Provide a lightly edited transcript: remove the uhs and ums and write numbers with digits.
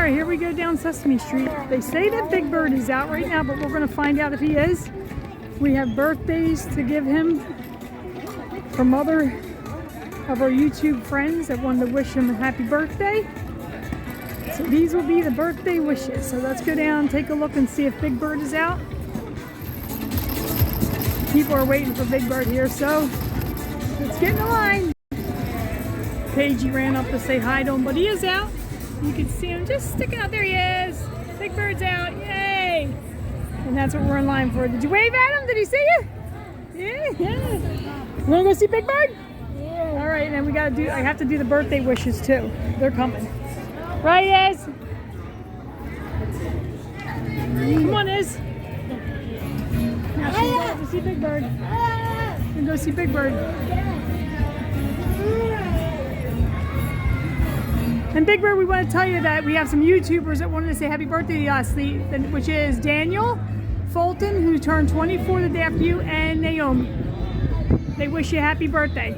right, here we go down Sesame Street. They say that Big Bird is out right now, but we're going to find out if he is. We have birthdays to give him from other of our YouTube friends that wanted to wish him a happy birthday. So these will be the birthday wishes. So let's go down, take a look and see if Big Bird is out. People are waiting for Big Bird here, so let's get in the line. Paige ran up to say hi to him, but he is out. You can see him just sticking out. There he is. Big Bird's out. Yay! And that's what we're in line for. Did you wave at him? Did he see you? Yeah. You want to go see Big Bird? Yeah. All right, and then we got to do. I have to do the birthday wishes too. They're coming. Right, Iz? Come on, Iz. Now she's going to see Big Bird. And go see Big Bird. And Big Bird, we want to tell you that we have some YouTubers that wanted to say happy birthday to us, which is Daniel, Fulton, who turned 24 the day after you, and Naomi. They wish you a happy birthday.